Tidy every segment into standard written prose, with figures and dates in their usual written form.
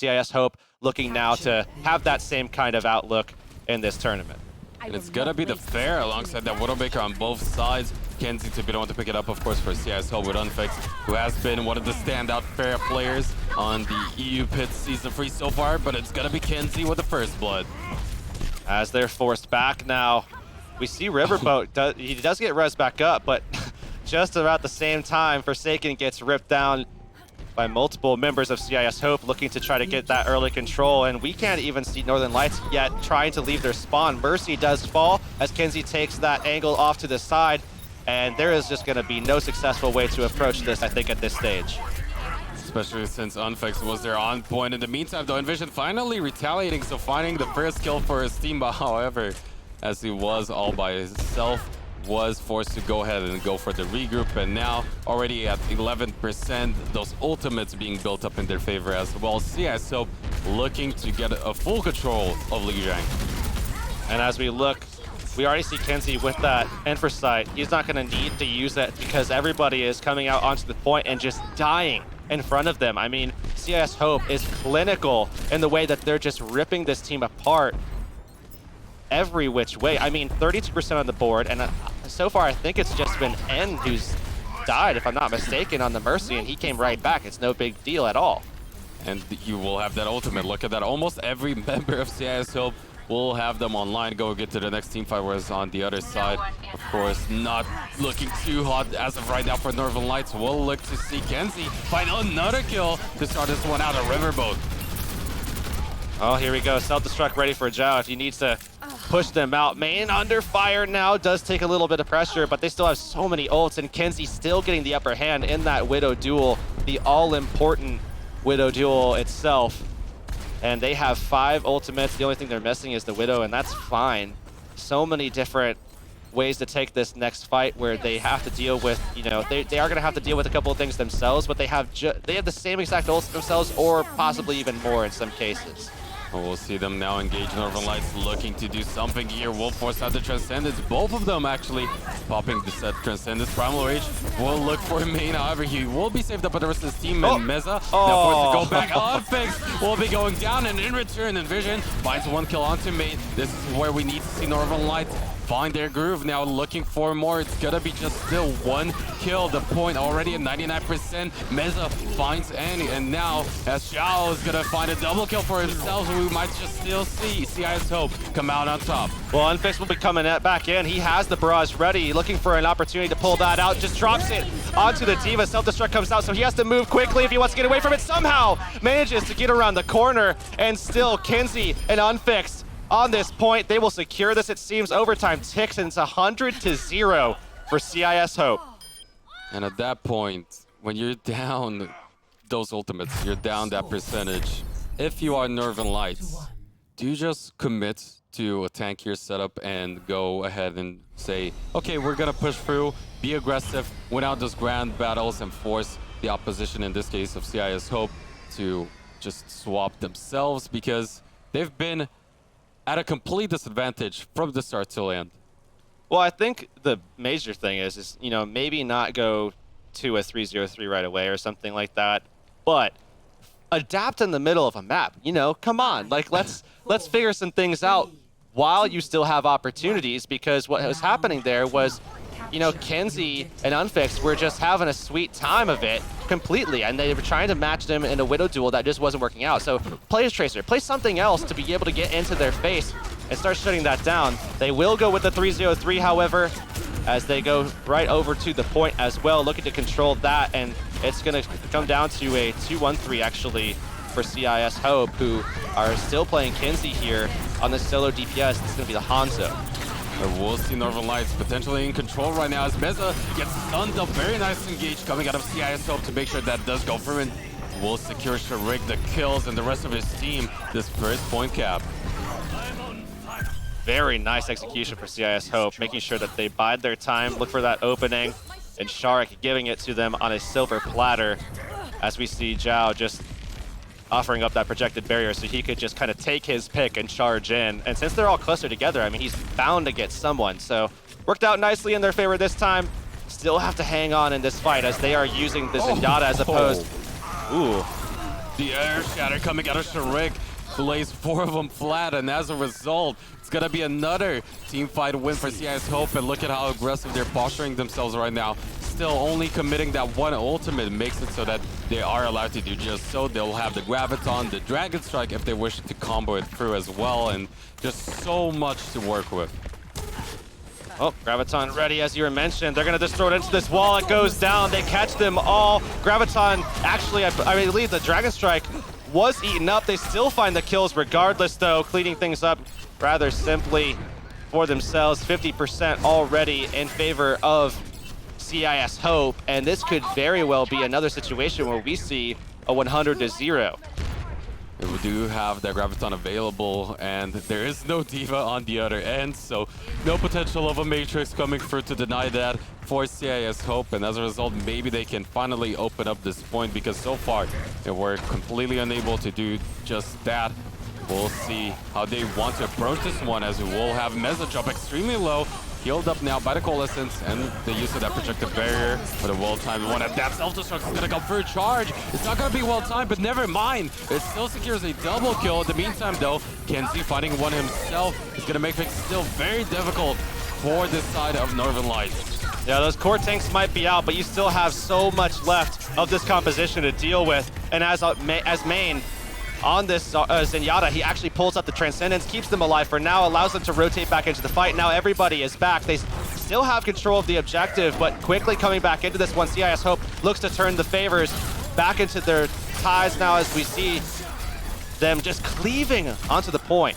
CIS Hope looking now to have that same kind of outlook in this tournament. And it's gonna be the fair alongside that Widowmaker on both sides. Kenzie to be the one to pick it up, of course, for CIS Hope with Unfix, who has been one of the standout fair players on the EU Pit Season 3 so far, but it's gonna be Kenzie with the first blood. As they're forced back now, we see Riverboat, he does get res back up, but just about the same time, Forsaken gets ripped down by multiple members of CIS Hope looking to try to get that early control, and we can't even see Northern Lights yet trying to leave their spawn. Mercy does fall as Kenzie takes that angle off to the side, and there is just going to be no successful way to approach this, I think, at this stage. Especially since Unfix was there on point. In the meantime, though, Envision finally retaliating, so finding the first kill for his team, but however, as he was all by himself, was forced to go ahead and go for the regroup, and now already at 11%, those ultimates being built up in their favor as well. CIS Hope looking to get a full control of Lijiang. And as we look, we already see Kenzie with that Infrasight. He's not going to need to use it because everybody is coming out onto the point and just dying in front of them. I mean, CIS Hope is clinical in the way that they're just ripping this team apart every which way. I mean, 32% on the board, and so far I think it's just been N who's died, if I'm not mistaken, on the Mercy, and he came right back. It's no big deal at all. And you will have that ultimate. Look at that. Almost every member of CIS Hope will have them online, go get to the next team fight, whereas on the other side, of course, not looking too hot as of right now for Northern Lights. We'll look to see Kenzie find another kill to start this one out of Riverboat. Oh, here we go. Self-destruct ready for Zhao if he needs to push them out. Main under fire now does take a little bit of pressure, but they still have so many ults, and Kenzie still getting the upper hand in that Widow duel, the all-important Widow duel itself. And they have 5 ultimates. The only thing they're missing is the Widow, and that's fine. So many different ways to take this next fight where they have to deal with, you know, they are going to have to deal with a couple of things themselves, but they have the same exact ults themselves, or possibly even more in some cases. Well, we'll see them now engage Northern Lights, looking to do something here. Will force out the Transcendence. Both of them actually popping the set Transcendence. Primal Rage will look for main. However, he will be saved up by the rest of his team. And Meza now forced to go back. Unfix will be going down, and in return, Envision finds 1 kill onto main. This is where we need to see Northern Lights find their groove now, looking for more. It's gonna be just still 1 kill. The point already at 99%. Meza finds Annie, and now as Zhao is gonna find a double kill for himself, we might just still see CIS Hope come out on top. Well, Unfix will be coming back in. He has the barrage ready, looking for an opportunity to pull that out. Just drops it onto the D.Va. Self-destruct comes out, so he has to move quickly if he wants to get away from it. Somehow manages to get around the corner, and still Kenzie and Unfix on this point. They will secure this. It seems overtime ticks, and it's 100-0 for CIS Hope. And at that point, when you're down those ultimates, you're down that percentage. If you are Northern Lights, do you just commit to a tankier setup and go ahead and say, okay, we're gonna push through, be aggressive, win out those grand battles, and force the opposition, in this case of CIS Hope, to just swap themselves, because they've been at a complete disadvantage from the start till end? Well, I think the major thing is, you know, maybe not go to a 3-0-3 right away or something like that, but adapt in the middle of a map. You know, come on, like let's figure some things out while you still have opportunities, because what was happening there was, you know, Kenzie and Unfix were just having a sweet time of it completely, and they were trying to match them in a Widow duel that just wasn't working out. So play a Tracer, play something else to be able to get into their face and start shutting that down. They will go with the 3-0-3, however, as they go right over to the point as well, looking to control that, and it's going to come down to a 2-1-3 actually for CIS Hope, who are still playing Kenzie here on the solo DPS. This is going to be the Hanzo. We'll see Northern Lights potentially in control right now as Meza gets stunned up. Very nice engage coming out of CIS Hope to make sure that does go for him. Will secure Sharik the kills and the rest of his team this first point cap. Very nice execution for CIS Hope, making sure that they bide their time, look for that opening, and Sharik giving it to them on a silver platter, as we see Zhao just offering up that projected barrier so he could just kind of take his pick and charge in. And since they're all closer together, I mean, he's bound to get someone. So worked out nicely in their favor this time. Still have to hang on in this fight as they are using the Zenyatta as opposed. Ooh. The air shatter coming out of Sharik lays 4 of them flat, and as a result, it's gonna be another team fight win for CIS Hope. And look at how aggressive they're posturing themselves right now. Still only committing that one ultimate makes it so that they are allowed to do just so. They'll have the Graviton, the Dragon Strike if they wish to combo it through as well, and just so much to work with. Oh, Graviton ready, as you were mentioned. They're going to just throw it into this wall. It goes down. They catch them all. Graviton, actually, I believe the Dragon Strike was eaten up. They still find the kills regardless, though, cleaning things up rather simply for themselves. 50% already in favor of CIS Hope, and this could very well be another situation where we see a 100-0. We do have that Graviton available, and there is no Diva on the other end, so no potential of a Matrix coming through to deny that for CIS Hope, and as a result, maybe they can finally open up this point, because so far they were completely unable to do just that. We'll see how they want to approach this one, as we will have Meza drop extremely low, healed up now by the Coalescence and the use of that projective barrier for the well-timed one. And that self-destruct is going to come through charge. It's not going to be well-timed, but never mind. It still secures a double kill. In the meantime, though, Kenzie finding one himself is going to make things still very difficult for this side of Northern Lights. Yeah, those core tanks might be out, but you still have so much left of this composition to deal with. And as main, on this Zenyatta, he actually pulls up the Transcendence, keeps them alive for now, allows them to rotate back into the fight. Now everybody is back. They still have control of the objective, but quickly coming back into this one, CIS Hope looks to turn the favors back into their ties now, as we see them just cleaving onto the point.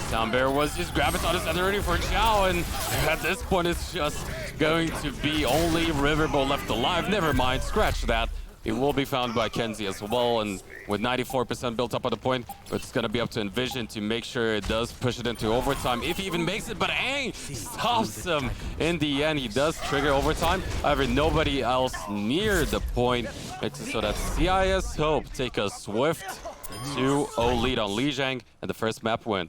Soundbear was just Graviton is ready for Chow, and at this point it's just going to be only Riverbow left alive. Never mind, scratch that. It will be found by Kenzie as well, and with 94% built up at the point, it's going to be up to Envision to make sure it does push it into overtime, if he even makes it, but Aang stops him in the end. He does trigger overtime, however, nobody else near the point, makes it so that CIS Hope take a swift 2-0 lead on Lijiang and the first map win.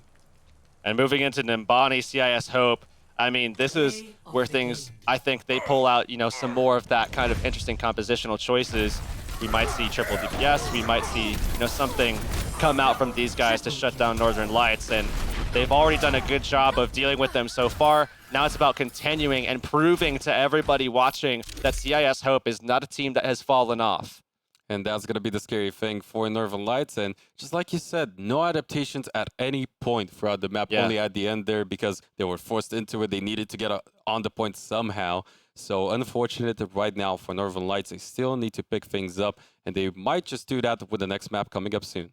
And moving into Nimbani, CIS Hope, I mean, this is where things, I think, they pull out, you know, some more of that kind of interesting compositional choices. We might see triple DPS. We might see, you know, something come out from these guys to shut down Northern Lights. And they've already done a good job of dealing with them so far. Now it's about continuing and proving to everybody watching that CIS Hope is not a team that has fallen off. And that's going to be the scary thing for Northern Lights. And just like you said, no adaptations at any point throughout the map, only at the end there because they were forced into it. They needed to get on the point somehow. So unfortunate that right now for Northern Lights, they still need to pick things up. And they might just do that with the next map coming up soon.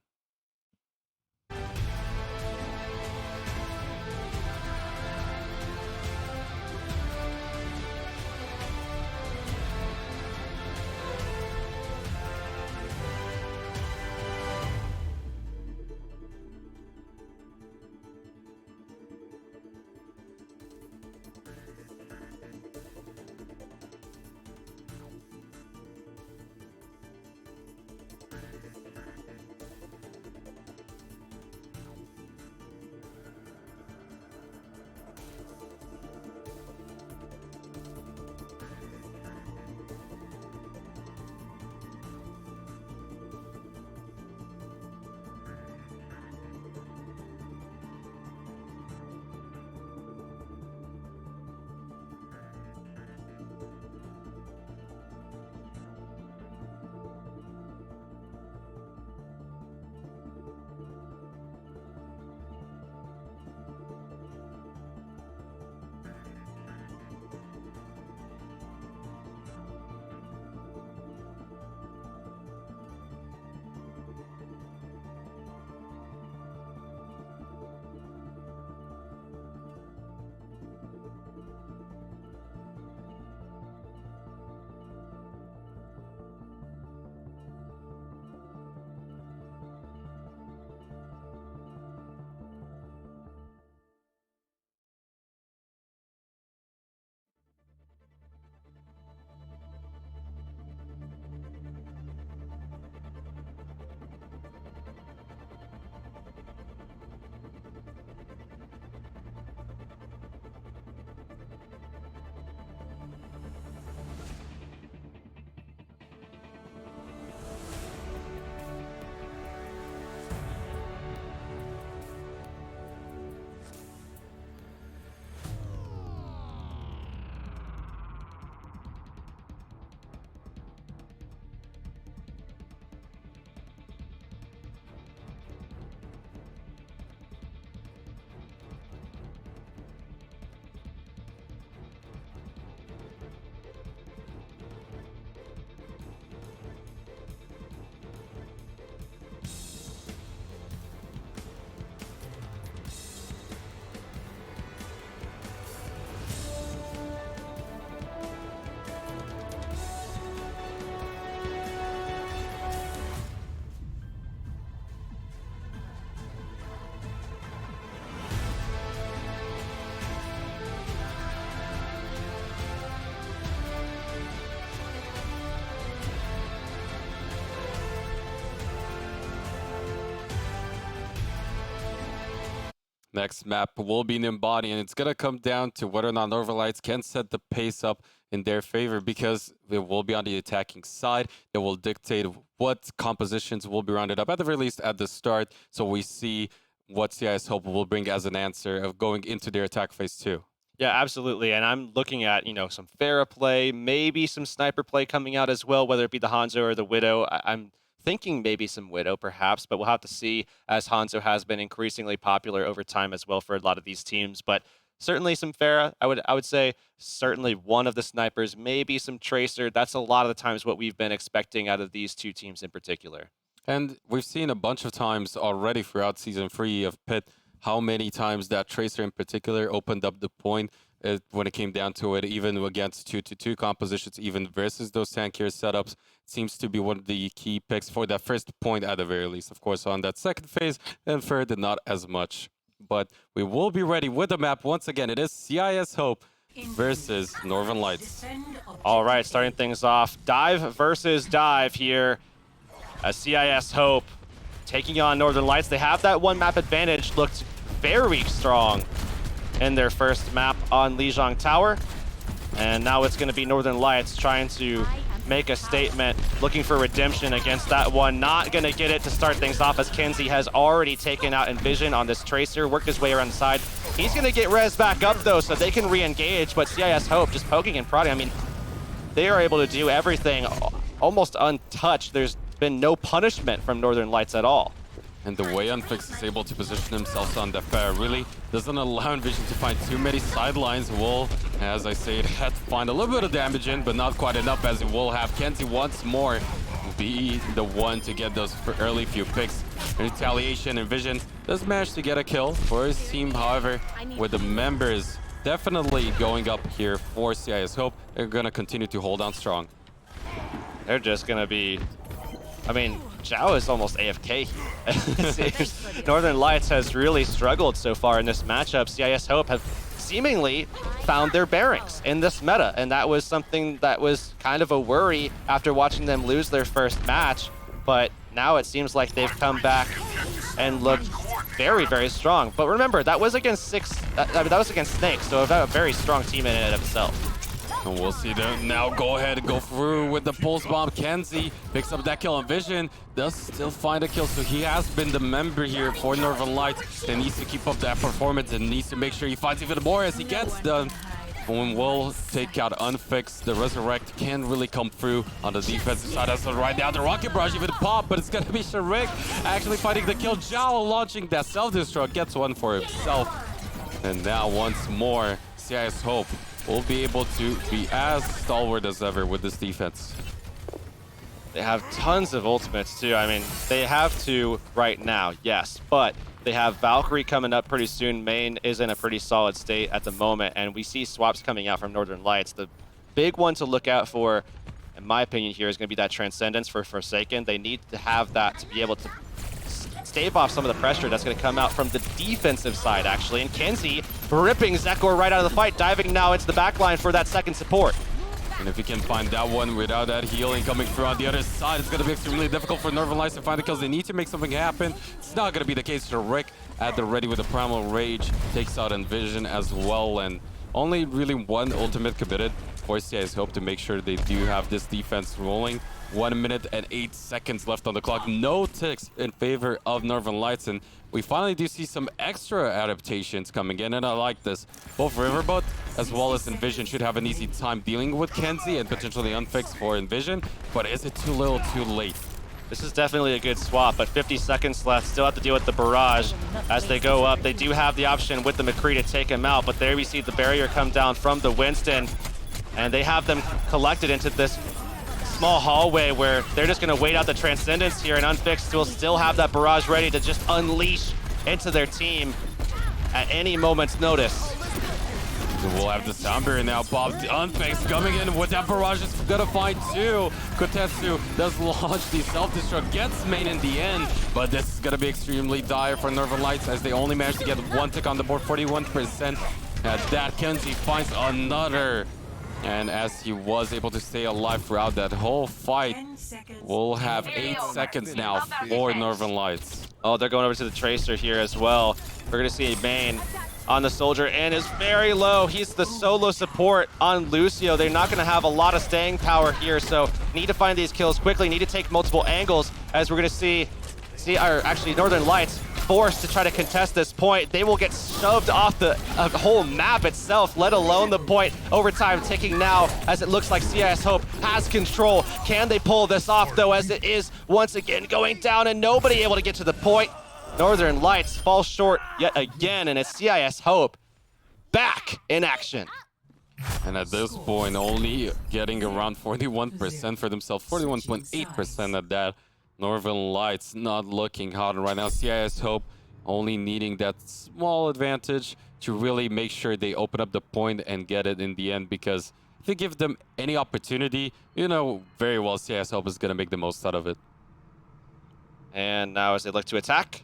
Next map will be Nimbani, and it's going to come down to whether or not Northern Lights can set the pace up in their favor, because it will be on the attacking side that will dictate what compositions will be rounded up, at the very least at the start, so we see what CIS Hope will bring as an answer of going into their attack phase 2. Yeah, absolutely. And I'm looking at, some Pharah play, maybe some sniper play coming out as well, whether it be the Hanzo or the Widow. I'm thinking maybe some Widow perhaps, but we'll have to see, as Hanzo has been increasingly popular over time as well for a lot of these teams. But certainly some Pharah. I would say certainly one of the snipers, maybe some Tracer. That's a lot of the times what we've been expecting out of these two teams in particular. And we've seen a bunch of times already throughout Season 3 of Pit how many times that Tracer in particular opened up the point when it came down to it, even against 2-2 compositions, even versus those tankier setups. It seems to be one of the key picks for that first point at the very least. Of course, on that second phase, and third, not as much. But we will be ready with the map. Once again, it is CIS Hope versus Northern Lights. All right, starting things off, dive versus dive here. CIS Hope taking on Northern Lights. They have that one map advantage, looked very strong in their first map on Lijiang Tower. And now it's going to be Northern Lights trying to make a statement, looking for redemption against that one. Not going to get it to start things off, as Kenzie has already taken out Envision on this Tracer, worked his way around the side. He's going to get res back up, though, so they can re-engage, but CIS Hope just poking and prodding. I mean, they are able to do everything almost untouched. There's been no punishment from Northern Lights at all. And the way Unfix is able to position themselves on the fair really doesn't allow Envision to find too many sidelines. Will, as I said, had to find a little bit of damage in, but not quite enough, as it will have Kenzie once more be the one to get those early few picks. In retaliation, Envision does manage to get a kill for his team. However, with the members definitely going up here for CIS Hope, they're going to continue to hold on strong. They're just going to be... I mean, Zhao is almost AFK here. Northern Lights has really struggled so far in this matchup. CIS Hope have seemingly found their bearings in this meta, and that was something that was kind of a worry after watching them lose their first match. But now it seems like they've come back and looked very, very strong. But remember, that was against that was against Snake, so a very strong team in and of itself. And we'll see them now go ahead and go through with the pulse bomb. Kenzie picks up that kill on Vision, does still find a kill, so he has been the member here for Northern Lights and needs to keep up that performance and needs to make sure he finds even more as he gets done. When we'll take out Unfix, the Resurrect can really come through on the defensive side. That's right now the Rocket Barrage even pop, but it's gonna be Sharik actually finding the kill. Zhao launching that self-destruct, gets one for himself. And now once more, CIS Hope will be able to be as stalwart as ever with this defense. They have tons of ultimates too. I mean, they have to right now, yes, but they have Valkyrie coming up pretty soon. Main is in a pretty solid state at the moment, and we see swaps coming out from Northern Lights. The big one to look out for, in my opinion, here is going to be that Transcendence for Forsaken. They need to have that to be able to stave off some of the pressure that's going to come out from the defensive side, actually. And Kenzie ripping Zekor right out of the fight, diving now into the backline for that second support. And if he can find that one without that healing coming through on the other side, it's going to be extremely difficult for Northern Lights to find the kills. They need to make something happen. It's not going to be the case for Rick at the ready with the Primal Rage. Takes out Envision as well, and only really one ultimate committed for CIS Hope to make sure they do have this defense rolling. 1 minute and 8 seconds left on the clock. No ticks in favor of Northern Lights, and we finally do see some extra adaptations coming in, and I like this. Both Riverboat as well as Envision should have an easy time dealing with Kenzie and potentially Unfix for Envision, but is it too little too late? This is definitely a good swap, but 50 seconds left. Still have to deal with the barrage as they go up. They do have the option with the McCree to take him out, but there we see the barrier come down from the Winston, and they have them collected into this small hallway where they're just going to wait out the Transcendence here, and Unfixed will still have that barrage ready to just unleash into their team at any moment's notice. We'll have the sound barrier now. Bob Unfixed coming in with that barrage. Is gonna find two. Kotetsu does launch the self-destruct, gets main in the end, but this is gonna be extremely dire for Northern Lights as they only managed to get one tick on the board, 41%. At that, Kenzie finds another. And as he was able to stay alive throughout that whole fight, we'll have 8 seconds now for Northern Lights. Oh, they're going over to the Tracer here as well. We're going to see Main on the Soldier and is very low. He's the solo support on Lucio. They're not going to have a lot of staying power here, so need to find these kills quickly. Need to take multiple angles, as we're going to see actually Northern Lights forced to try to contest this point. They will get shoved off the whole map itself, let alone the point. Overtime ticking now, as it looks like CIS Hope has control. Can they pull this off, though, as it is once again going down and nobody able to get to the point? Northern Lights fall short yet again, and it's CIS Hope back in action. And at this point, only getting around 41% for themselves, 41.8% at that. Northern Lights not looking hot right now. CIS Hope only needing that small advantage to really make sure they open up the point and get it in the end, because if you give them any opportunity, you know very well CIS Hope is going to make the most out of it. And now as they look to attack,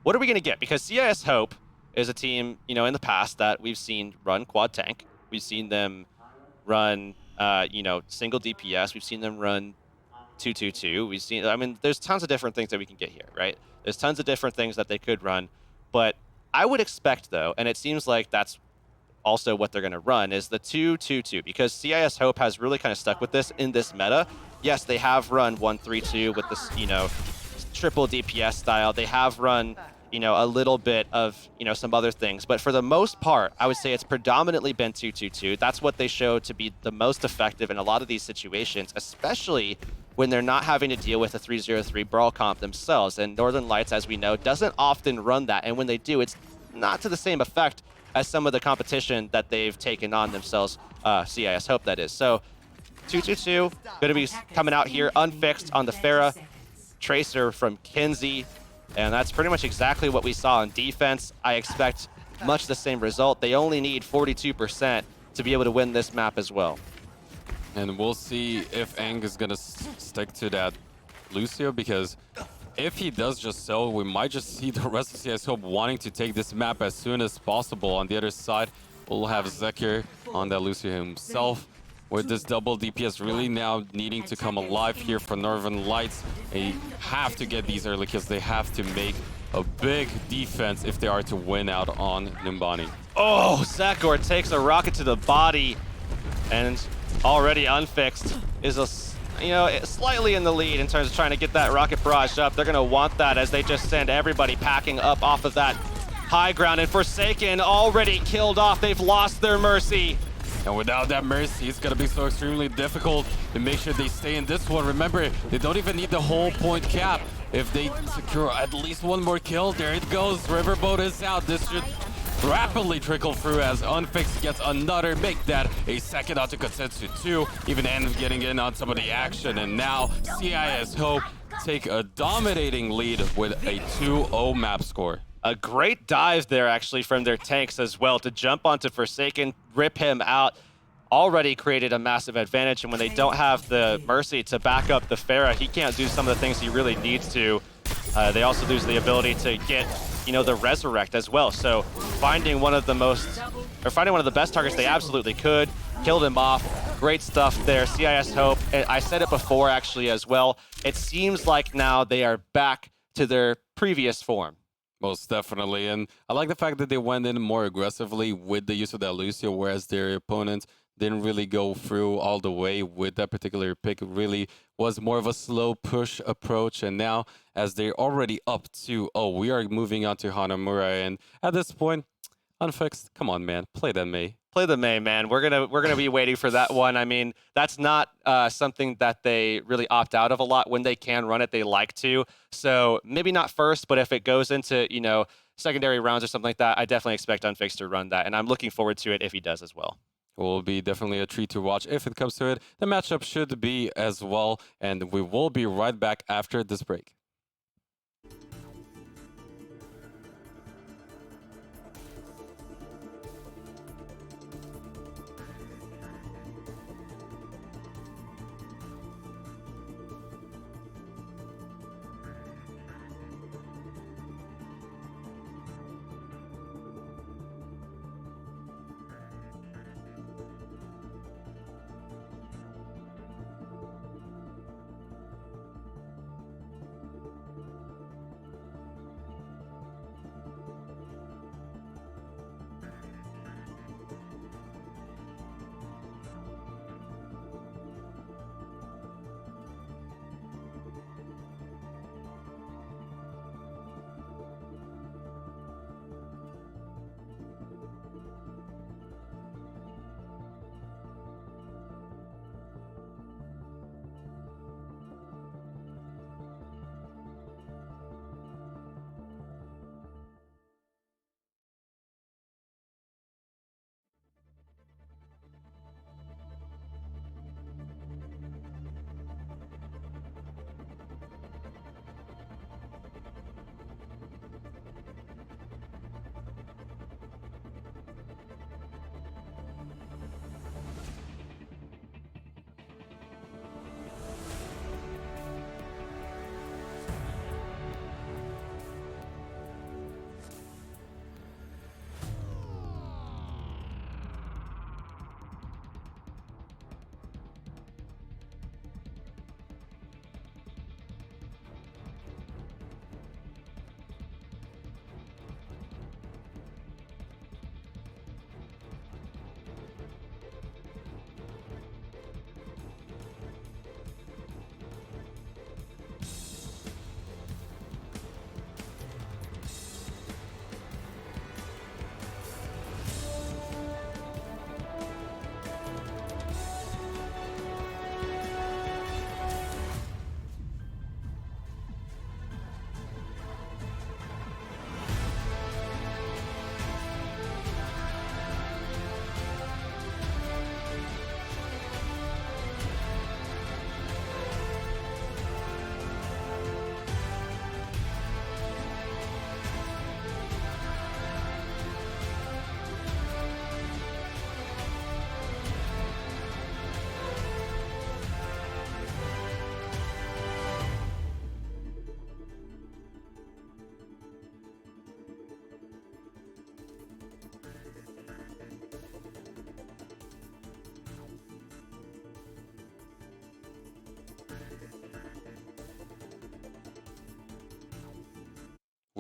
what are we going to get? Because CIS Hope is a team, you know, in the past that we've seen run quad tank. We've seen them run, you know, single DPS. We've seen them run 2-2-2. We've seen, I mean, there's tons of different things that we can get here, right? There's tons of different things that they could run. But I would expect, though, and it seems like that's also what they're going to run, is the 2-2-2, because CIS Hope has really kind of stuck with this in this meta. Yes, they have run 1-3-2 with this, you know, triple DPS style. They have run, you know, a little bit of, you know, some other things. But for the most part, I would say it's predominantly been 2-2-2. That's what they show to be the most effective in a lot of these situations, especially when they're not having to deal with a 303 brawl comp themselves. And Northern Lights, as we know, doesn't often run that. And when they do, it's not to the same effect as some of the competition that they've taken on themselves, CIS Hope, that is. So 2-2-2, going to be coming out here unfixed on the Pharah. Tracer from Kenzie, and that's pretty much exactly what we saw on defense. I expect much the same result. They only need 42% to be able to win this map as well. And we'll see if Ang is going to stick to that Lucio, because if he does just so, we might just see the rest of CIS Hope wanting to take this map as soon as possible. On the other side, we'll have Zekir on that Lucio himself, with this double DPS really now needing to come alive here for Northern Lights. They have to get these early kills. They have to make a big defense if they are to win out on Numbani. Oh, Zakor takes a rocket to the body, and already unfixed is you know, slightly in the lead in terms of trying to get that rocket barrage up. They're going to want that as they just send everybody packing up off of that high ground. And Forsaken already killed off. They've lost their Mercy. And without that Mercy, it's going to be so extremely difficult to make sure they stay in this one. Remember, they don't even need the whole point cap. If they secure at least one more kill, there it goes. Riverboat is out. This should rapidly trickle through as Unfixed gets another, make that a second onto Kotetsu 2, even end up getting in on some of the action. And now CIS Hope take a dominating lead with a 2-0 map score. A great dive there, actually, from their tanks as well to jump onto Forsaken, rip him out. Already created a massive advantage, and when they don't have the Mercy to back up the Pharah, he can't do some of the things he really needs to. They also lose the ability to get, you know, the Resurrect as well. So finding one of the best targets they absolutely could, killed him off. Great stuff there, CIS Hope. I said it before, actually, as well. It seems like now they are back to their previous form. Most definitely, and I like the fact that they went in more aggressively with the use of that Lucio, whereas their opponents didn't really go through all the way with that particular pick. It really was more of a slow push approach, and now as they're already up to, we are moving on to Hanamura, and at this point, Unfixed, come on, man, play that Mei. Play the Mei, man. We're gonna be waiting for that one. I mean, that's not something that they really opt out of a lot. When they can run it, they like to. So maybe not first, but if it goes into, you know, secondary rounds or something like that, I definitely expect Unfixed to run that, and I'm looking forward to it if he does as well. Will be definitely a treat to watch if it comes to it. The matchup should be as well, and we will be right back after this break.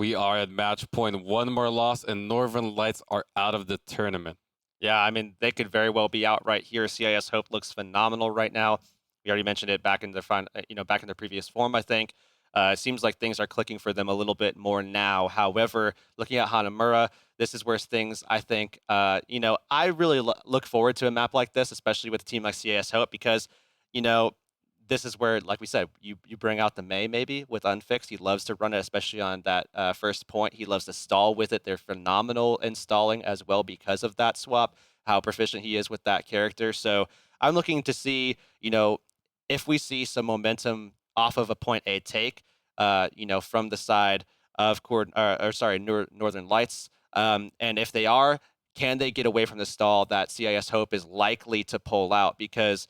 we are at match point. One more loss, and Northern Lights are out of the tournament. Yeah, I mean, they could very well be out right here. CIS Hope looks phenomenal right now. We already mentioned it back in their back in their previous form, I think. It seems like things are clicking for them a little bit more now. However, looking at Hanamura, this is where things, I think, I really look forward to a map like this, especially with a team like CIS Hope, because, you know, this is where, like we said, you bring out the Mei maybe with Unfixed. He loves to run it, especially on that first point. He loves to stall with it. They're phenomenal in stalling as well because of that swap, how proficient he is with that character. So I'm looking to see, if we see some momentum off of a point A take, from the side of Northern Lights. And if they are, can they get away from the stall that CIS Hope is likely to pull out? Because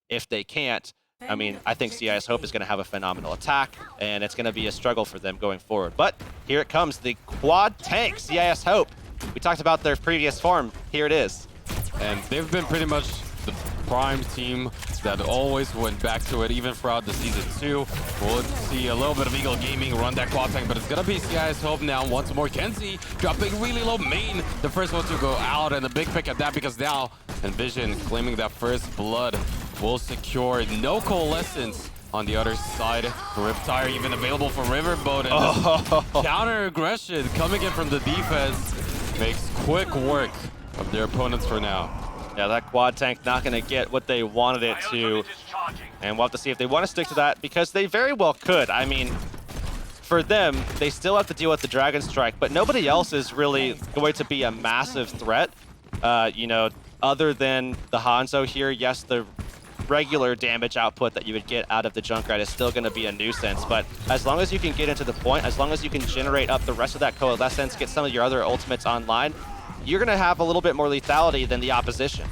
if they can't, I mean, I think CIS Hope is going to have a phenomenal attack, and it's going to be a struggle for them going forward. But here it comes, the quad tank, CIS Hope. We talked about their previous form. Here it is. And they've been pretty much the prime team that always went back to it, even throughout the season 2. We'll see a little bit of Eagle Gaming run that quad tank, but it's gonna be CIS Hope now. Once more, Kenzie dropping really low main. The first one to go out, and a big pick at that, because now Envision claiming that first blood will secure no coalescence on the other side. Riptire even available for Riverboat, and counter aggression coming in from the defense makes quick work of their opponents for now. Yeah, that quad tank not going to get what they wanted it to, and we'll have to see if they want to stick to that, because they very well could. I mean, for them, they still have to deal with the Dragon Strike, but nobody else is really going to be a massive threat, other than the Hanzo here. Yes, the regular damage output that you would get out of the Junkrat is still going to be a nuisance, but as long as you can get into the point, as long as you can generate up the rest of that coalescence, get some of your other ultimates online, you're going to have a little bit more lethality than the opposition.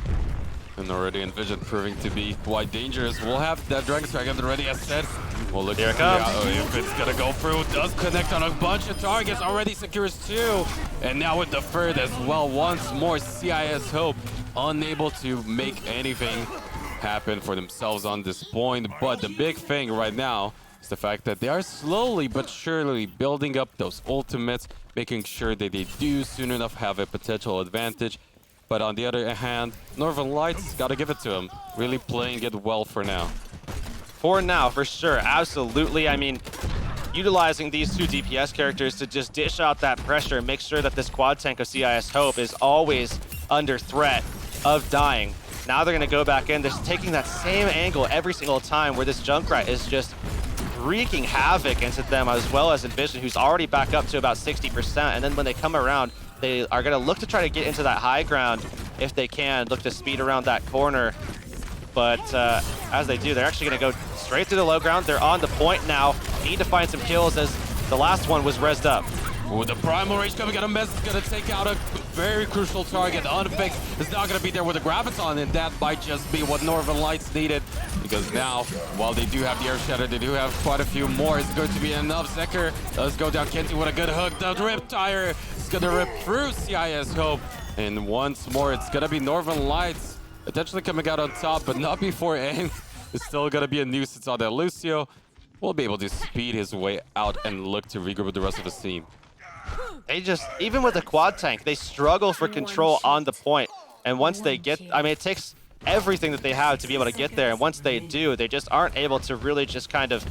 And already Envision proving to be quite dangerous. We'll have that Dragon Strike at the ready, as said. We'll look here it comes. If it's going to go through. Does connect on a bunch of targets. Already secures 2. And now with the third as well. Once more, CIS Hope unable to make anything happen for themselves on this point. But the big thing right now is the fact that they are slowly but surely building up those ultimates, making sure that they do soon enough have a potential advantage. But on the other hand, Northern Lights, gotta give it to them. Really playing it well for now. For now, for sure, absolutely. I mean, utilizing these two DPS characters to just dish out that pressure, make sure that this quad tank of CIS Hope is always under threat of dying. Now they're gonna go back in, just taking that same angle every single time, where this Junkrat is just wreaking havoc into them, as well as Envision, who's already back up to about 60%. And then when they come around, they are going to look to try to get into that high ground if they can, look to speed around that corner. But as they do, they're actually going to go straight through the low ground. They're on the point now. Need to find some kills, as the last one was rezzed up. With the Primal Rage coming out of Mess, is going to take out a very crucial target. Unfixed is not going to be there with the Graviton, and that might just be what Northern Lights needed. Because now, while they do have the Air Shatter, they do have quite a few more. It's going to be enough. Zeker does go down. Kenzie with a good hook. The Riptire is going to rip through CIS Hope. And once more, it's going to be Northern Lights potentially coming out on top, but not before Aang. It's still going to be a nuisance on that. Lucio will be able to speed his way out and look to regroup with the rest of his team. They just, even with the quad tank, they struggle for control on the point. And once they get, I mean, it takes everything that they have to be able to get there. And once they do, they just aren't able to really just kind of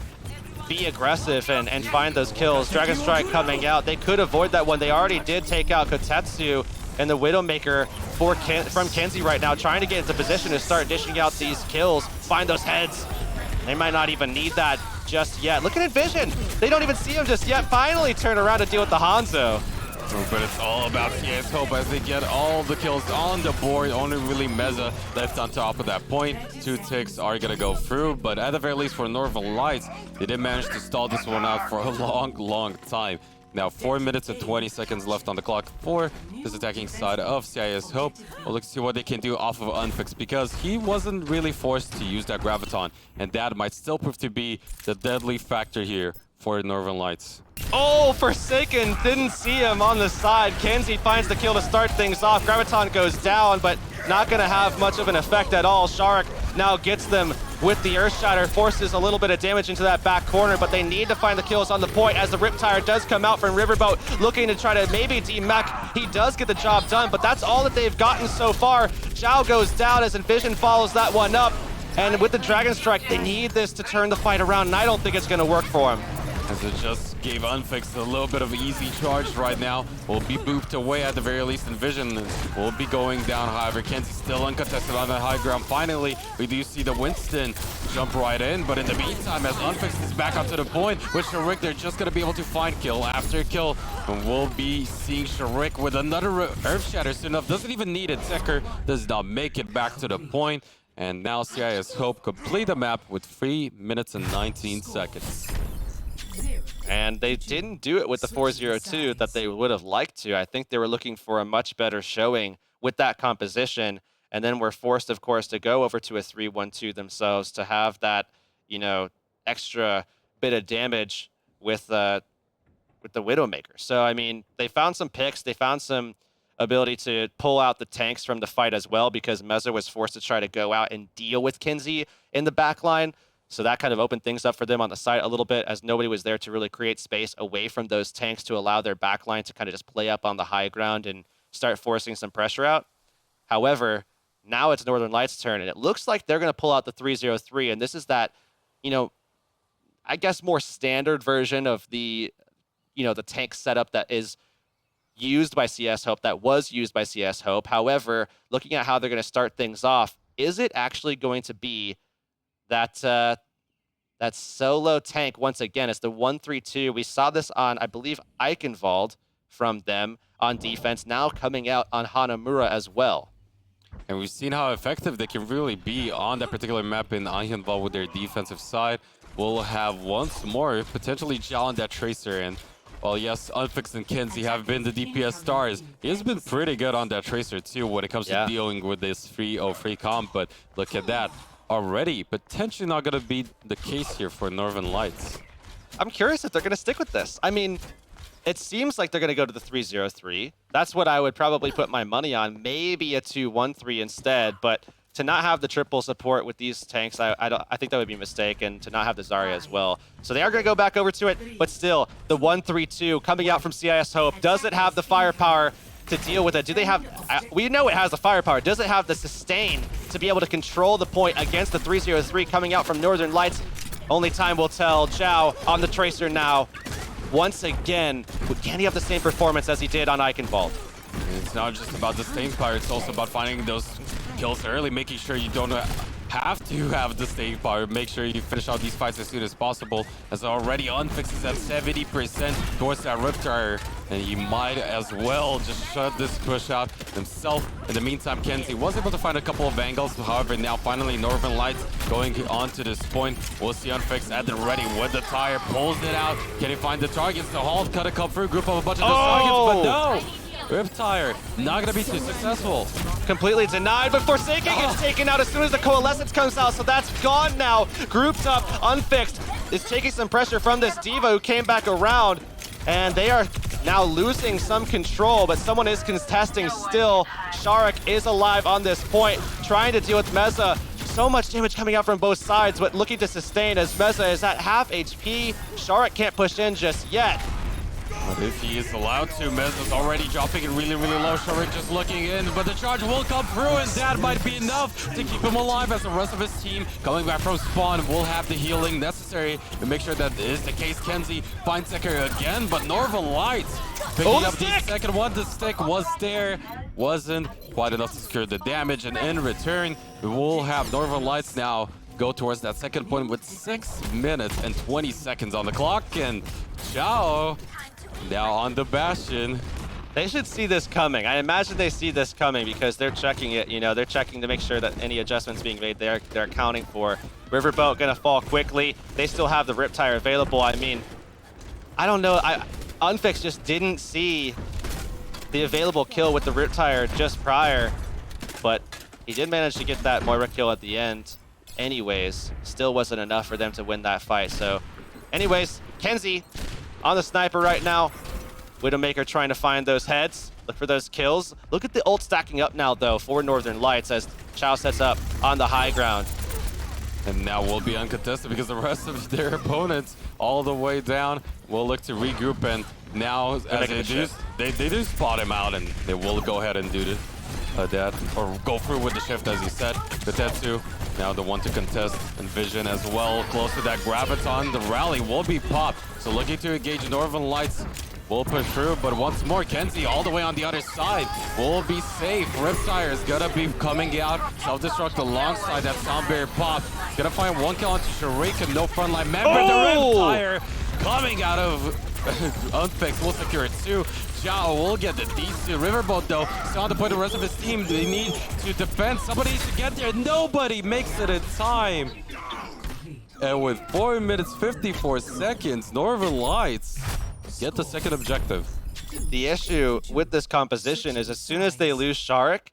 be aggressive and find those kills. Dragon Strike coming out. They could avoid that one. They already did take out Kotetsu and the Widowmaker from Kenzie right now, trying to get into position to start dishing out these kills, find those heads. They might not even need that just yet. Look at Envision. They don't even see him just yet. Finally turn around to deal with the Hanzo. But it's all about CIS Hope as they get all the kills on the board. Only really Meza left on top of that point. 2 ticks are going to go through, but at the very least for Northern Lights, they did manage to stall this one out for a long time. Now 4 minutes and 20 seconds left on the clock for this attacking side of CIS Hope. We'll look to see what they can do off of Unfixed, because he wasn't really forced to use that Graviton, and that might still prove to be the deadly factor here for Northern Lights. Oh, Forsaken didn't see him on the side. Kenzie finds the kill to start things off. Graviton goes down, but not going to have much of an effect at all. Shark now gets them with the Earth Shatter, forces a little bit of damage into that back corner, but they need to find the kills on the point as the Riptire does come out from Riverboat, looking to try to maybe demech. He does get the job done, but that's all that they've gotten so far. Zhao goes down as Envision follows that one up, and with the Dragon Strike, they need this to turn the fight around, and I don't think it's going to work for him. As it just gave Unfixed a little bit of easy charge right now. Will be booped away at the very least. Envision will be going down. However, Kenzie still uncontested on the high ground. Finally, we do see the Winston jump right in. But in the meantime, as Unfixed is back up to the point with Sharik, they're just going to be able to find kill after kill. And we'll be seeing Sharik with another Earth Shatter soon enough. Doesn't even need it. Tekker does not make it back to the point. And now CIS Hope complete the map with 3 minutes and 19 seconds. And they didn't do it with the 4-0-2 that they would have liked to. I think they were looking for a much better showing with that composition. And then were forced, of course, to go over to a 3-1-2 themselves to have that, you know, extra bit of damage with the Widowmaker. So, I mean, they found some picks. They found some ability to pull out the tanks from the fight as well, because Meza was forced to try to go out and deal with Kinsey in the back line. So that kind of opened things up for them on the side a little bit, as nobody was there to really create space away from those tanks to allow their backline to kind of just play up on the high ground and start forcing some pressure out. However, now it's Northern Lights' turn, and it looks like they're going to pull out the 3-0-3, and this is that, you know, I guess more standard version of the, you know, the tank setup that is used by CS Hope, that was used by CS Hope. However, looking at how they're going to start things off, is it actually going to be that that solo tank once again? It's the 1-3-2. We saw this on, I believe, Eichenwald from them on defense, now coming out on Hanamura as well. And we've seen how effective they can really be on that particular map in Eichenwald with their defensive side. We'll have once more potentially Zhao on that Tracer, and well, yes, Unfixed and Kenzie have been the DPS stars. He has been pretty good on that Tracer too when it comes to dealing with this 3-0-3 comp, but look at that. Already potentially not going to be the case here for Northern Lights. I'm curious if they're going to stick with this. I mean, it seems like they're going to go to the 3-0-3. That's what I would probably put my money on. Maybe a 2-1-3 instead, but to not have the triple support with these tanks, I think that would be a mistake, and to not have the Zarya as well. So they are going to go back over to it, but still, the 1-3-2 coming out from CIS Hope. Does it have the firepower to deal with it? Do they have, we know it has the firepower. Does it have the sustain to be able to control the point against the 3-0-3 coming out from Northern Lights? Only time will tell. Zhao on the Tracer now. Once again, can he have the same performance as he did on Eichenwald? It's not just about the staying power, it's also about finding those kills early, making sure you don't have to have the staying power. Make sure you finish out these fights as soon as possible, as already Unfixed is at 70% towards that Riptire, and he might as well just shut this push out himself. In the meantime, Kenzie was able to find a couple of angles. However, now finally Northern Lights going on to this point. We'll see Unfixed at the ready with the tire, pulls it out. Can he find the targets? The halt cut a come through, group of a bunch of those targets, but no! Riptire not gonna be too successful. Completely denied, but Forsaken gets taken out as soon as the Coalescence comes out, so that's gone now. Grouped up, Unfixed is taking some pressure from this D.Va who came back around, and they are now losing some control, but someone is contesting still. Sharik is alive on this point, trying to deal with Meza. So much damage coming out from both sides, but looking to sustain as Meza is at half HP. Sharik can't push in just yet. But if he is allowed to, Meza's already dropping it really, really low. Sharik just looking in, but the charge will come through, and that might be enough to keep him alive, as the rest of his team coming back from spawn will have the healing necessary to make sure that is the case. Kenzie finds Tekker again, but Northern Lights picking up the second one. The stick was there, wasn't quite enough to secure the damage, and in return, we will have Northern Lights now go towards that second point with 6 minutes and 20 seconds on the clock, and Zhao now on the Bastion. They should see this coming. I imagine they see this coming because they're checking it, you know, they're checking to make sure that any adjustments being made they're accounting for. Riverboat gonna fall quickly. They still have the Riptire available. I mean, I don't know. Unfixed just didn't see the available kill with the Riptire just prior, but he did manage to get that Moira kill at the end anyways. Still wasn't enough for them to win that fight. So anyways, Kenzie on the sniper right now. Widowmaker trying to find those heads, look for those kills. Look at the ult stacking up now though for Northern Lights as Chao sets up on the high ground. And now will be uncontested because the rest of their opponents all the way down will look to regroup. And now, as they do spot him out, and they will go ahead and do that, or go through with the shift, as you said. The Tetsu, now the one to contest, and Vision as well, close to that Graviton. The rally will be popped, so looking to engage Northern Lights. Will push through, but once more, Kenzie all the way on the other side will be safe. Riptire is gonna be coming out, self-destruct alongside that sound barrier pop. Gonna find one kill onto Sharika, no frontline member. The Riptire coming out of Unfixed will secure it too. Zhao will get the DC. Riverboat though, still on the point of the rest of his team. They need to defend. Somebody needs to get there. Nobody makes it in time. And with 4 minutes 54 seconds, Northern Lights get the second objective. The issue with this composition is as soon as they lose Sharik,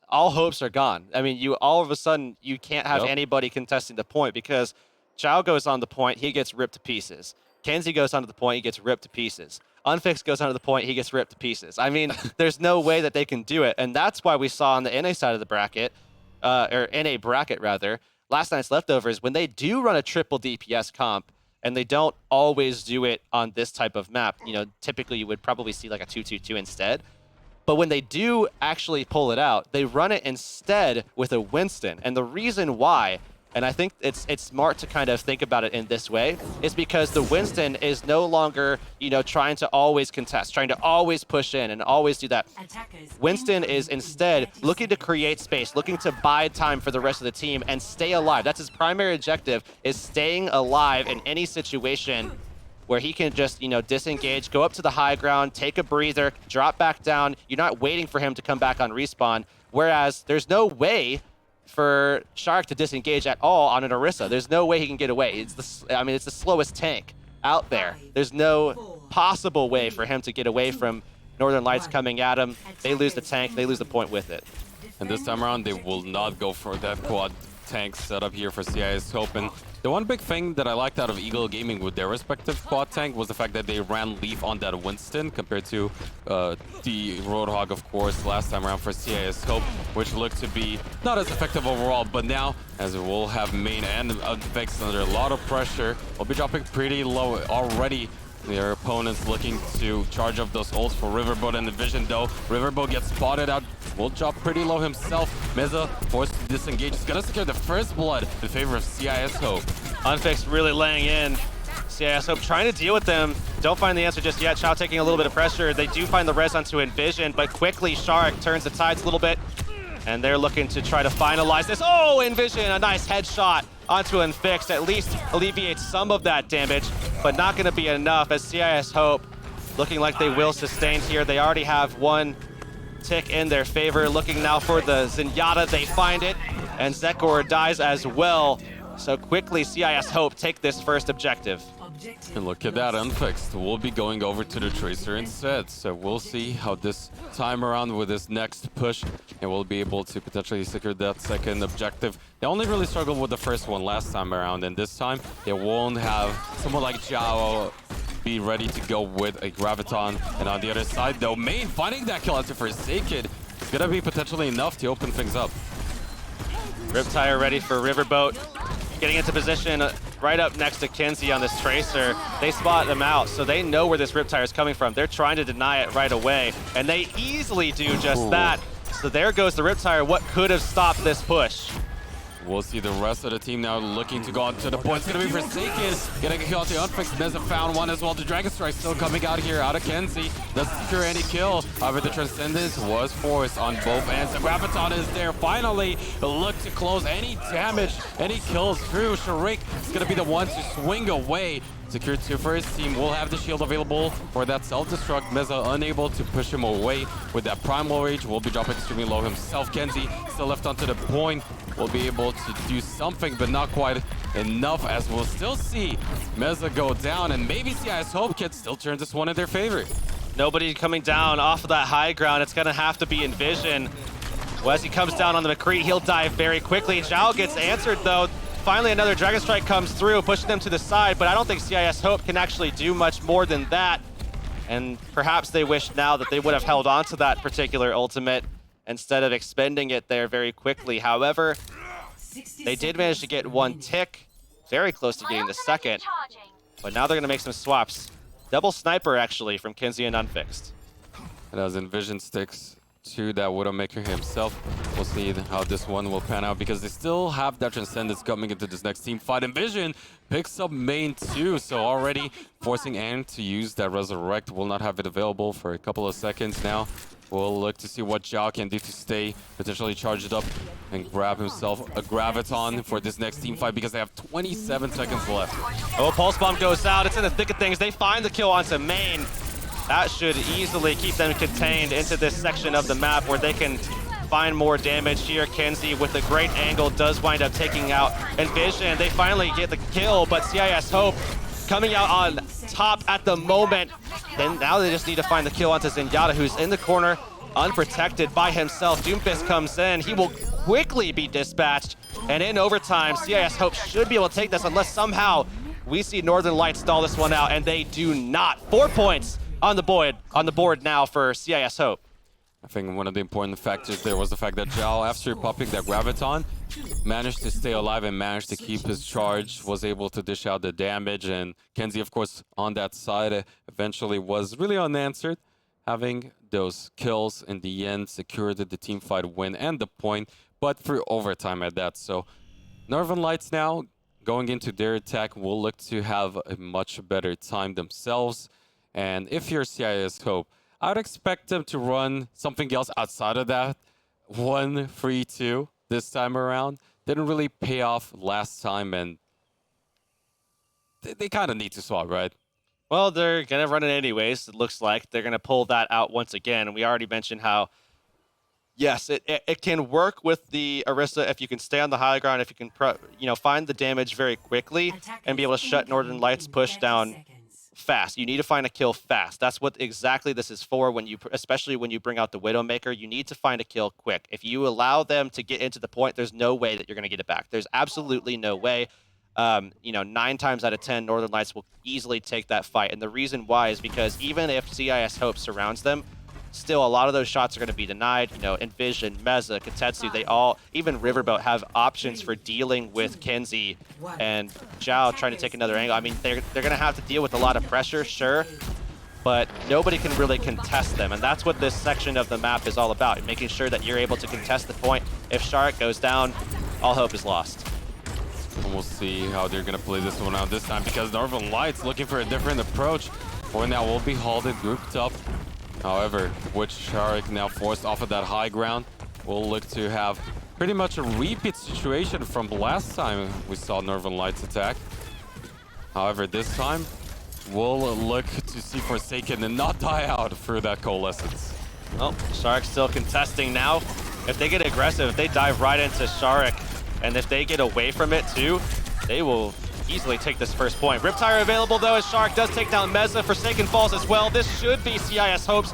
all hopes are gone. I mean, all of a sudden, you can't have anybody contesting the point because Chao goes on the point, he gets ripped to pieces. Kenzie goes onto the point, he gets ripped to pieces. Unfixed goes onto the point, he gets ripped to pieces. I mean, there's no way that they can do it. And that's why we saw on the NA side of the bracket, or NA bracket rather, last night's leftovers, when they do run a triple DPS comp, and they don't always do it on this type of map. You know, typically you would probably see like a 2-2-2 instead. But when they do actually pull it out, they run it instead with a Winston. And the reason why, and I think it's smart to kind of think about it in this way, is because the Winston is no longer, you know, trying to always contest, trying to always push in and always do that. Winston is instead looking to create space, looking to buy time for the rest of the team and stay alive. That's his primary objective, is staying alive in any situation where he can just, you know, disengage, go up to the high ground, take a breather, drop back down. You're not waiting for him to come back on respawn. Whereas there's no way for Shark to disengage at all on an Orisa. There's no way he can get away. It's the slowest tank out there. There's no possible way for him to get away from Northern Lights coming at him. They lose the tank, they lose the point with it. And this time around, they will not go for that quad tank setup here for CIS Hope. And the one big thing that I liked out of Eagle Gaming with their respective quad tank was the fact that they ran Leaf on that Winston compared to the Roadhog, of course, last time around for CIS Hope, which looked to be not as effective overall. But now, as it will have main and Vex under a lot of pressure, will be dropping pretty low already. Their opponents looking to charge up those ults for Riverboat and the Vision though. Riverboat gets spotted out, will drop pretty low himself. Meza forced to disengage. He's gonna secure the first blood in favor of CIS Hope. Unfixed really laying in. CIS Hope trying to deal with them. Don't find the answer just yet. Chao taking a little bit of pressure. They do find the res onto Envision, but quickly Shark turns the tides a little bit. And they're looking to try to finalize this. Oh, Envision, a nice headshot onto Unfixed. At least alleviates some of that damage, but not gonna be enough as CIS Hope looking like they will sustain here. They already have one tick in their favor. Looking now for the Zenyatta, they find it, and Zekor dies as well. So quickly, CIS Hope take this first objective. And look at that, Unfixed will be going over to the Tracer instead. So we'll see how this time around with this next push, and we'll be able to potentially secure that second objective. They only really struggled with the first one last time around, and this time they won't have someone like Zhao be ready to go with a Graviton. And on the other side though, Main finding that kill onto Forsaken is gonna be potentially enough to open things up. Riptire ready for Riverboat. Getting into position right up next to Kenzie on this Tracer. They spot them out, so they know where this Riptire is coming from. They're trying to deny it right away, and they easily do just that. So there goes the Riptire, what could have stopped this push. We'll see the rest of the team now looking to go on to the point. It's going to be Forsaken. Getting a kill out the Unfixed. Meza found one as well. The Dragon Strike still coming out here out of Kenzie. Doesn't secure any kill. However, the Transcendence was forced on both ends. The Graviton is there. Finally, look to close any damage, any kills through. Sharik is going to be the one to swing away. Secure 2 for his team. Will have the shield available for that self-destruct. Meza unable to push him away with that Primal Rage. Will be dropping extremely low himself. Kenzie still left onto the point. Will be able to do something, but not quite enough, as we'll still see Meza go down, and maybe CIS Hope can still turn this one in their favor. Nobody coming down off of that high ground. It's gonna have to be Envision. Well, as he comes down on the McCree, he'll die very quickly. Zhao gets answered though. Finally, another Dragon Strike comes through, pushing them to the side, but I don't think CIS Hope can actually do much more than that. And perhaps they wish now that they would have held on to that particular ultimate instead of expending it there very quickly. However, They did manage to get one tick, very close to getting the second, but now they're going to make some swaps. Double sniper, actually, from Kenzie and Unfixed. And as Envision sticks to that Widowmaker himself, we'll see how this one will pan out, because they still have that Transcendence coming into this next team fight. Envision picks up main too, so already forcing Anne to use that Resurrect. Will not have it available for a couple of seconds now. We'll look to see what Zhao can do to stay potentially charged up and grab himself a Graviton for this next team fight, because they have 27 seconds left. Oh, Pulse Bomb goes out. It's in the thick of things. They find the kill onto main. That should easily keep them contained into this section of the map where they can find more damage here. Kenzie with a great angle does wind up taking out Envision. They finally get the kill, but CIS Hope coming out on top at the moment. Then now they just need to find the kill onto Zenyatta, who's in the corner, unprotected by himself. Doomfist comes in. He will quickly be dispatched. And in overtime, CIS Hope should be able to take this unless somehow we see Northern Lights stall this one out, and they do not. 4 points on the board now for CIS Hope. I think one of the important factors there was the fact that Zhao, after popping that Graviton, managed to stay alive and managed to keep his charge, was able to dish out the damage, and Kenzie, of course, on that side, eventually was really unanswered, having those kills in the end secured the team fight win and the point, but through overtime at that. So Northern Lights now, going into their attack, will look to have a much better time themselves. And if you're CIS Hope, I would expect them to run something else outside of that. 1-3-2 this time around. Didn't really pay off last time, and they kind of need to swap, right? Well, they're going to run it anyways, it looks like. They're going to pull that out once again. And we already mentioned how, yes, it can work with the Orisa if you can stay on the high ground, if you can find the damage very quickly and be able to shut Northern Lights push down fast. You need to find a kill fast. That's what exactly this is for. Especially when you bring out the Widowmaker, you need to find a kill quick. If you allow them to get into the point, there's no way that you're going to get it back. There's absolutely no way. 9 times out of 10, Northern Lights will easily take that fight. And the reason why is because even if CIS Hope surrounds them, still a lot of those shots are going to be denied. Envision, Meza, Katetsu, they all, even Riverboat, have options for dealing with Kenzie and Zhao trying to take another angle. I mean, they're going to have to deal with a lot of pressure, sure, but nobody can really contest them. And that's what this section of the map is all about, making sure that you're able to contest the point. If Shark goes down, all hope is lost. And we'll see how they're going to play this one out this time, because Northern Lights looking for a different approach. For now, will be halted, grouped up. However, with Shark now forced off of that high ground, we'll look to have pretty much a repeat situation from last time we saw Northern Lights attack. However, this time, we'll look to see Forsaken and not die out through that Coalescence. Well, Shark's still contesting now. If they get aggressive, if they dive right into Shark, and if they get away from it too, they will easily take this first point. Riptire available though, as Shark does take down Meza. Forsaken falls as well. This should be CIS Hope's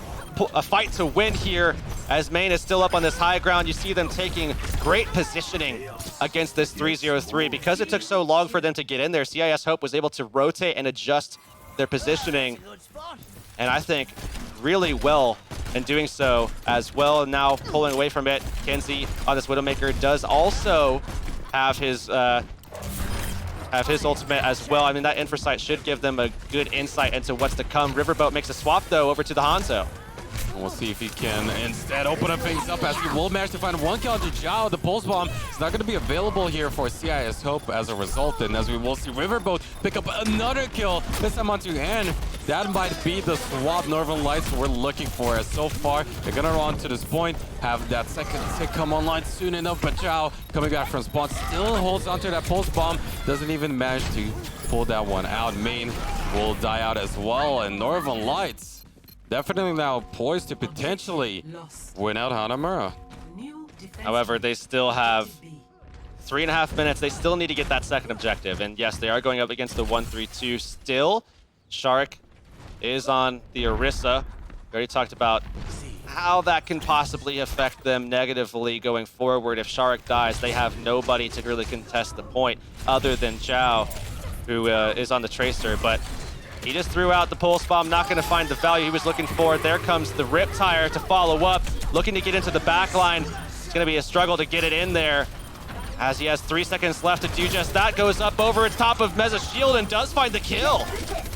a fight to win here, as main is still up on this high ground. You see them taking great positioning against this 3-0-3. Because it took so long for them to get in there, CIS Hope was able to rotate and adjust their positioning, and I think really well in doing so as well. Now pulling away from it, Kenzie on this Widowmaker does also have his ultimate as well. I mean, that Infrasight should give them a good insight into what's to come. Riverboat makes a swap though over to the Hanzo. We'll see if he can instead open up things up, as he will manage to find one kill onto Zhao. The Pulse Bomb is not going to be available here for CIS Hope as a result, and as we will see Riverboat pick up another kill, this time onto Anne. That might be the swap Northern Lights we're looking for, as so far they're going to run to this point, have that second tick come online soon enough, but Zhao coming back from spawn still holds onto that Pulse Bomb, doesn't even manage to pull that one out. Main will die out as well, and Northern Lights definitely now poised to potentially win out Hanamura. However, they still have 3.5 minutes. They still need to get that second objective. And yes, they are going up against the 1-3-2 still. Shark is on the Orisa. We already talked about how that can possibly affect them negatively going forward. If Shark dies, they have nobody to really contest the point other than Zhao, who is on the Tracer. But he just threw out the Pulse Bomb, not going to find the value he was looking for. There comes the Riptire to follow up, looking to get into the back line. It's going to be a struggle to get it in there. as he has 3 seconds left to do just that. Goes up over its top of Meza's shield and does find the kill.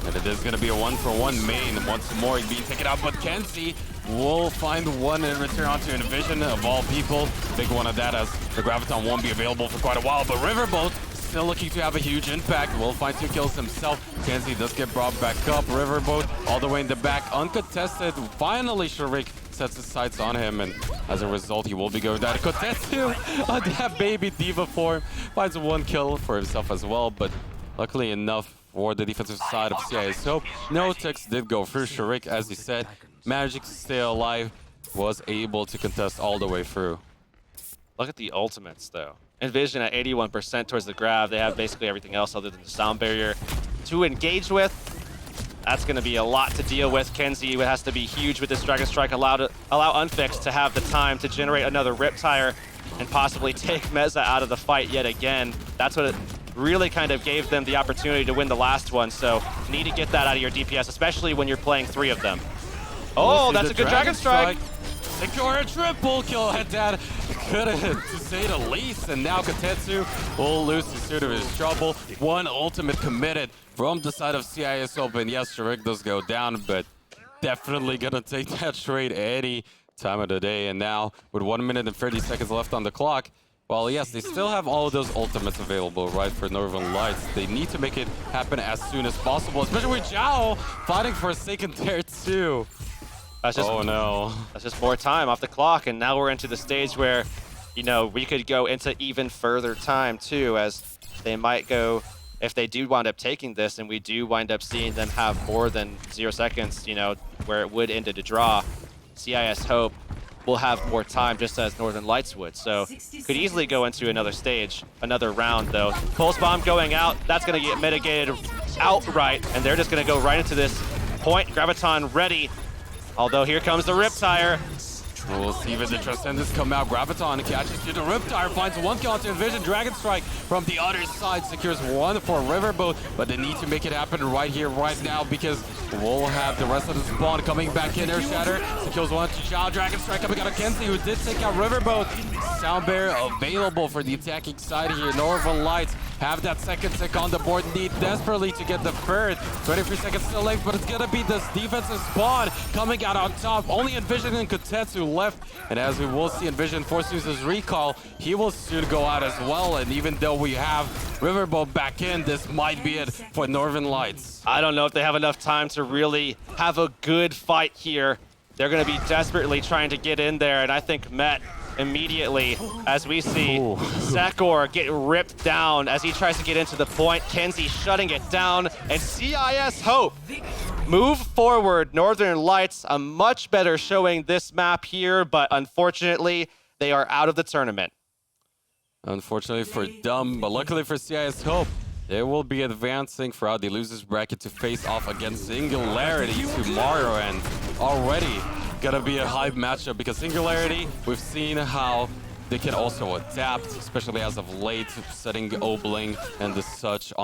And it is going to be a 1-for-1 main. Once more being taken out, but Kenzie will find one in return onto Envision of all people. Big one of that as the Graviton won't be available for quite a while, but Riverboat still looking to have a huge impact. Will find 2 kills himself. Kenzie does get brought back up. Riverboat all the way in the back, uncontested. Finally, Sharik sets his sights on him, and as a result, he will be going down to Kotetsu on that baby diva form. Finds 1 kill for himself as well, but luckily enough for the defensive side of CIS Hope, no ticks did go through. Sharik, as he said, managing to stay alive, was able to contest all the way through. Look at the ultimates, though. Envision at 81% towards the grab. They have basically everything else other than the sound barrier to engage with. That's going to be a lot to deal with. Kenzie has to be huge with this Dragon Strike, allow Unfixed to have the time to generate another Riptire and possibly take Meza out of the fight yet again. That's what it really kind of gave them the opportunity to win the last one, so need to get that out of your DPS, especially when you're playing 3 of them. Oh, that's a good Dragon Strike! Secure a triple kill at that. Good to say the least. And now Kotetsu will lose the suit of his trouble. 1 ultimate committed from the side of CIS Open. Yes, Sharik does go down, but definitely gonna take that trade any time of the day. And now, with 1 minute and 30 seconds left on the clock, well, yes, they still have all of those ultimates available, right, for Northern Lights. They need to make it happen as soon as possible, especially with Zhao fighting for a second there, too. Oh no. That's just more time off the clock, and now we're into the stage where, you know, we could go into even further time too, as they might go, if they do wind up taking this and we do wind up seeing them have more than 0 seconds, you know, where it would end in a draw, CIS Hope will have more time just as Northern Lights would. So could easily go into another stage, another round though. Pulse Bomb going out, that's gonna get mitigated outright, and they're just gonna go right into this point. Graviton ready. Although here comes the Riptire. We'll see if the Transcendence come out. Graviton catches to the Riptire, finds 1 kill onto Envision. Dragon Strike from the other side secures 1 for Riverboat, but they need to make it happen right here, right now, because we'll have the rest of the spawn coming back in there. Shatter secures 1 to Zhao. Dragon Strike coming out of Kenzie, who did take out Riverboat. Sound Bear available for the attacking side here. Northern Lights have that second tick on the board, need desperately to get the third. 23 seconds still left, but it's gonna be this defensive spawn coming out on top. Only Envision and Kotetsu left, and as we will see, Envision forces his recall. He will soon go out as well, and even though we have Riverboat back in, this might be it for Northern Lights. I don't know if they have enough time to really have a good fight here. They're gonna be desperately trying to get in there, and I think Met immediately, as we see Sekor get ripped down as he tries to get into the point. Kenzie shutting it down, and CIS Hope move forward. Northern Lights, a much better showing this map here, but unfortunately, they are out of the tournament. Unfortunately for them, but luckily for CIS Hope, they will be advancing throughout the losers bracket to face off against Singularity tomorrow, and already gonna be a hype matchup because Singularity, we've seen how they can also adapt, especially as of late, setting Obling and the such on